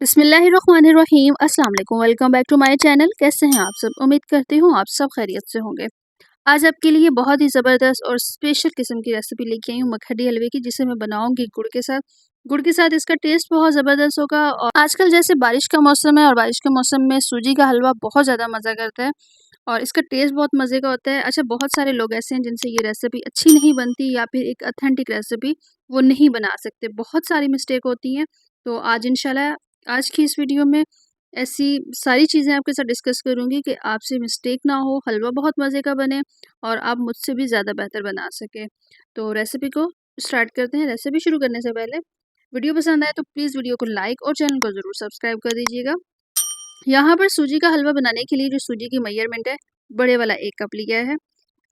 बिस्मिल्लाहिर्रहमानिर्रहीम अस्सलाम वालेकुम। Welcome back to my channel. कैसे हैं आप सब? उम्मीद करती हूँ आप सब खैरियत से होंगे। आज आपके लिए बहुत ही ज़बरदस्त और स्पेशल किस्म की रेसिपी लेके आई हूँ मखडी हलवे की, जिसे मैं बनाऊंगी गुड़ के साथ। गुड़ के साथ इसका टेस्ट बहुत ज़बरदस्त होगा। और आजकल जैसे बारिश का मौसम है और बारिश के मौसम में सूजी का हलवा बहुत ज़्यादा मज़ा करता है और इसका टेस्ट बहुत मज़े का होता है। अच्छा, बहुत सारे लोग ऐसे हैं जिनसे ये रेसिपी अच्छी नहीं बनती या फिर एक ऑथेंटिक रेसिपी वो नहीं बना सकते, बहुत सारी मिस्टेक होती हैं। तो आज इंशाल्लाह आज की इस वीडियो में ऐसी सारी चीज़ें आपके साथ डिस्कस करूँगी कि आपसे मिस्टेक ना हो, हलवा बहुत मज़े का बने और आप मुझसे भी ज़्यादा बेहतर बना सकें। तो रेसिपी को स्टार्ट करते हैं। रेसिपी शुरू करने से पहले वीडियो पसंद आए तो प्लीज़ वीडियो को लाइक और चैनल को ज़रूर सब्सक्राइब कर दीजिएगा। यहाँ पर सूजी का हलवा बनाने के लिए जो सूजी की मेजरमेंट है, बड़े वाला 1 कप लिया है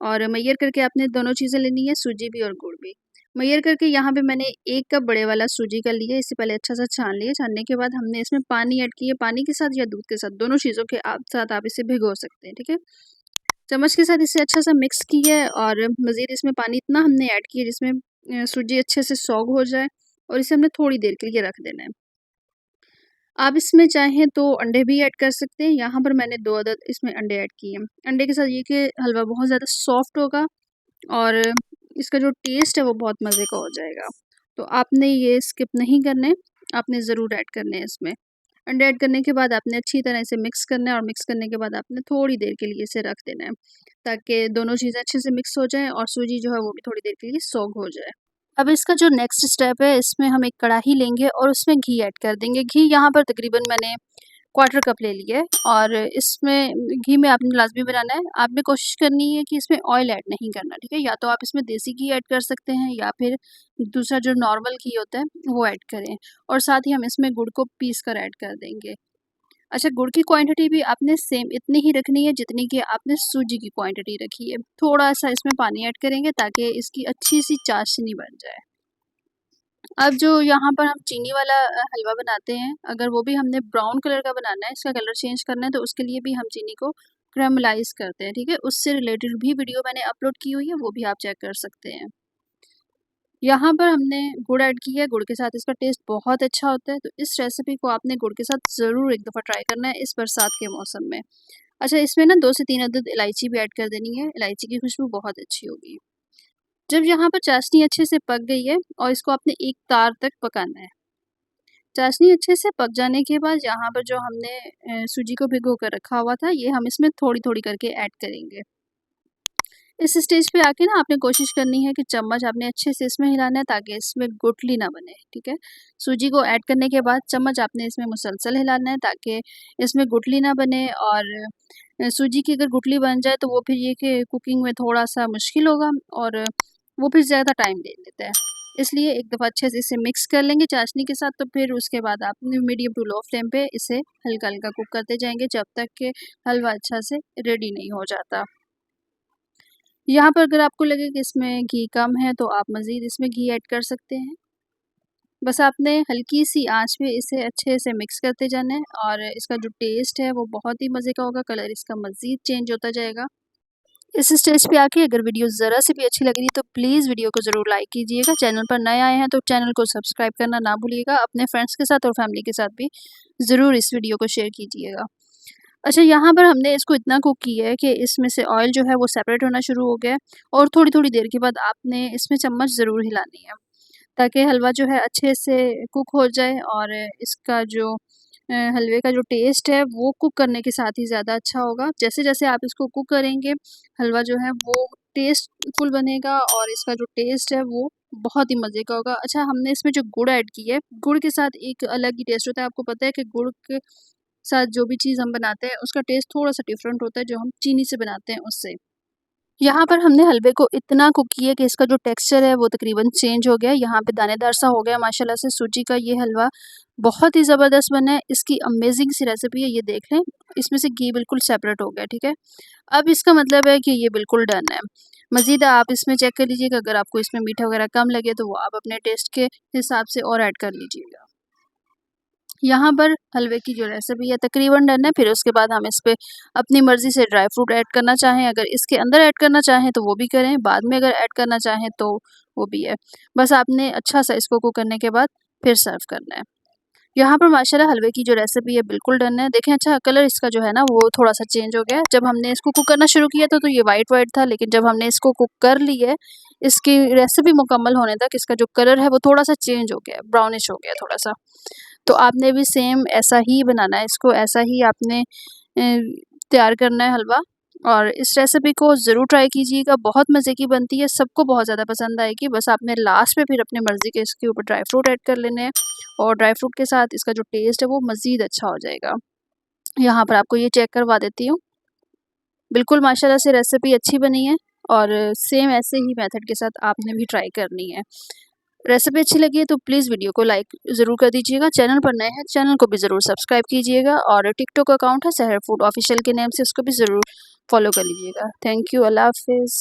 और मेजर करके आपने दोनों चीज़ें लेनी है, सूजी भी और गुड़ भी। मेजर करके यहाँ पे मैंने 1 कप बड़े वाला सूजी का लिया है। इससे पहले अच्छा सा छान लिया। छानने के बाद हमने इसमें पानी ऐड किया। पानी के साथ या दूध के साथ, दोनों चीज़ों के साथ आप इसे भिगो सकते हैं, ठीक है। चम्मच के साथ इसे अच्छा सा मिक्स किया है और मज़ीद इसमें पानी इतना हमने ऐड किया जिसमें सूजी अच्छे से सॉग हो जाए और इसे हमने थोड़ी देर के लिए रख देना है। आप इसमें चाहें तो अंडे भी ऐड कर सकते हैं। यहाँ पर मैंने 2 अदद इसमें अंडे ऐड किए हैं। अंडे के साथ ये कि हलवा बहुत ज़्यादा सॉफ्ट होगा और इसका जो टेस्ट है वो बहुत मज़े का हो जाएगा। तो आपने ये स्किप नहीं करना है, आपने ज़रूर ऐड करने हैं इसमें। अंडे ऐड करने के बाद आपने अच्छी तरह इसे मिक्स करना है और मिक्स करने के बाद आपने थोड़ी देर के लिए इसे रख देना है, ताकि दोनों चीज़ें अच्छे से मिक्स हो जाएँ और सूजी जो है वो भी थोड़ी देर के लिए सोक हो जाए। अब इसका जो नेक्स्ट स्टेप है, इसमें हम एक कढ़ाई लेंगे और उसमें घी ऐड कर देंगे। घी यहाँ पर तकरीबन मैंने क्वार्टर कप ले लिया है और इसमें घी में आपने लाज़मी बनाना है। आपने कोशिश करनी है कि इसमें ऑयल ऐड नहीं करना, ठीक है? या तो आप इसमें देसी घी ऐड कर सकते हैं या फिर दूसरा जो नॉर्मल घी होता है वो ऐड करें और साथ ही हम इसमें गुड़ को पीस कर ऐड कर देंगे। अच्छा, गुड़ की क्वांटिटी भी आपने सेम इतनी ही रखनी है जितनी कि आपने सूजी की क्वांटिटी रखी है। थोड़ा-सा इसमें पानी ऐड करेंगे ताकि इसकी अच्छी-सी चाशनी बन जाए। अब जो यहाँ पर हम चीनी वाला हलवा बनाते हैं, अगर वो भी हमने ब्राउन कलर का बनाना है, इसका कलर चेंज करना है, तो उसके लिए भी हम चीनी को कैरेमलाइज़ करते हैं, ठीक है? उससे रिलेटेड भी वीडियो मैंने अपलोड की हुई है, वो भी आप चेक कर सकते हैं। यहाँ पर हमने गुड़ ऐड किया है, गुड़ के साथ इसका टेस्ट बहुत अच्छा होता है, तो इस रेसिपी को आपने गुड़ के साथ ज़रूर एक दफ़ा ट्राई करना है इस बरसात के मौसम में। अच्छा, इसमें ना 2 से 3 अदद इलायची भी ऐड कर देनी है, इलायची की खुशबू बहुत अच्छी होगी। जब यहाँ पर चाशनी अच्छे से पक गई है और इसको आपने एक तार तक पकाना है। चाशनी अच्छे से पक जाने के बाद यहाँ पर जो हमने सूजी को भिगो कर रखा हुआ था, ये हम इसमें थोड़ी-थोड़ी करके ऐड करेंगे। इस स्टेज पे आके ना आपने कोशिश करनी है कि चम्मच आपने अच्छे से इसमें हिलाना है ताकि इसमें गुठली ना बने, ठीक है? सूजी को ऐड करने के बाद चम्मच आपने इसमें मुसलसल हिलाना है ताकि इसमें गुठली ना बने और सूजी की अगर गुठली बन जाए तो वो फिर ये कि कुकिंग में थोड़ा-सा मुश्किल होगा और वो फिर ज़्यादा टाइम ले लेता है। इसलिए एक दफ़ा अच्छे से इसे मिक्स कर लेंगे चाशनी के साथ, तो फिर उसके बाद आप मीडियम टू लो फ्लेम पे इसे हल्का-हल्का कुक करते जाएँगे जब तक कि हलवा अच्छा से रेडी नहीं हो जाता। यहाँ पर अगर आपको लगे कि इसमें घी कम है तो आप मज़ीद इसमें घी ऐड कर सकते हैं। बस आपने हल्की-सी आँच पे इसे अच्छे से मिक्स करते जाना है और इसका जो टेस्ट है वो बहुत ही मज़े का होगा, कलर इसका मज़ीद चेंज होता जाएगा। इस स्टेज पे आके अगर वीडियो ज़रा से भी अच्छी लग रही है तो प्लीज़ वीडियो को ज़रूर लाइक कीजिएगा। चैनल पर नए आए हैं तो चैनल को सब्सक्राइब करना ना भूलिएगा। अपने फ्रेंड्स के साथ और फैमिली के साथ भी ज़रूर इस वीडियो को शेयर कीजिएगा। अच्छा, यहाँ पर हमने इसको इतना कुक किया है कि इसमें से ऑयल जो है वो सेपरेट होना शुरू हो गया है और थोड़ी-थोड़ी देर के बाद आपने इसमें चम्मच ज़रूर हिलानी है, ताकि हलवा जो है अच्छे से कुक हो जाए और इसका जो हलवे का जो टेस्ट है वो कुक करने के साथ ही ज़्यादा अच्छा होगा। जैसे-जैसे आप इसको कुक करेंगे, हलवा जो है वो टेस्टफुल बनेगा और इसका जो टेस्ट है वो बहुत ही मज़े का होगा। अच्छा, हमने इसमें जो गुड़ ऐड की है, गुड़ के साथ एक अलग ही टेस्ट होता है। आपको पता है कि गुड़ के साथ जो भी चीज़ हम बनाते हैं उसका टेस्ट थोड़ा-सा डिफरेंट होता है जो हम चीनी से बनाते हैं उससे। यहाँ पर हमने हलवे को इतना कुक किया कि इसका जो टेक्सचर है वो तकरीबन चेंज हो गया है, यहाँ पे दानेदार सा हो गया माशाल्लाह से। सूजी का ये हलवा बहुत ही ज़बरदस्त बना है, इसकी अमेज़िंग सी रेसिपी है, ये देख लें। इसमें से घी बिल्कुल सेपरेट हो गया, ठीक है? अब इसका मतलब है कि ये बिल्कुल डन है। मज़ीद आप इसमें चेक कर लीजिएगा, अगर आपको इसमें मीठा वगैरह कम लगे तो वो आप अपने टेस्ट के हिसाब से और ऐड कर लीजिएगा। यहाँ पर हलवे की जो रेसिपी है तकरीबन डन है। फिर उसके बाद हम इस पे अपनी मर्ज़ी से ड्राई फ्रूट ऐड करना चाहें, अगर इसके अंदर ऐड करना चाहें तो वो भी करें, बाद में अगर ऐड करना चाहें तो वो भी है। बस आपने अच्छा-सा इसको कुक करने के बाद फिर सर्व करना है। यहाँ पर माशाल्लाह हलवे की जो रेसिपी है बिल्कुल डन है। देखें अच्छा कलर इसका जो है ना वो थोड़ा-सा चेंज हो गया है। जब हमने इसको कुक करना शुरू किया था तो ये व्हाइट-व्हाइट था, लेकिन जब हमने इसको कुक कर ली है, इसकी रेसिपी मुकम्मल होने तक इसका जो कलर है वो थोड़ा-सा चेंज हो गया है, ब्राउनिश हो गया है थोड़ा-सा। तो आपने भी सेम ऐसा ही बनाना है इसको, ऐसा ही आपने तैयार करना है हलवा और इस रेसिपी को ज़रूर ट्राई कीजिएगा, बहुत मज़े की बनती है, सबको बहुत ज़्यादा पसंद आएगी। बस आपने लास्ट में फिर अपनी मर्ज़ी के इसके ऊपर ड्राई फ्रूट ऐड कर लेने हैं और ड्राई फ्रूट के साथ इसका जो टेस्ट है वो मज़ीद अच्छा हो जाएगा। यहाँ पर आपको ये चेक करवा देती हूँ। बिल्कुल माशाल्लाह से रेसिपी अच्छी बनी है और सेम ऐसे ही मेथड के साथ आपने भी ट्राई करनी है। रेसिपी अच्छी लगी है तो प्लीज़ वीडियो को लाइक ज़रूर कर दीजिएगा। चैनल पर नए हैं, चैनल को भी ज़रूर सब्सक्राइब कीजिएगा और टिकटॉक अकाउंट है सहर फूड ऑफिशियल के नेम से, उसको भी ज़रूर फॉलो कर लीजिएगा। थैंक यू, अल्लाह हाफ़िज़।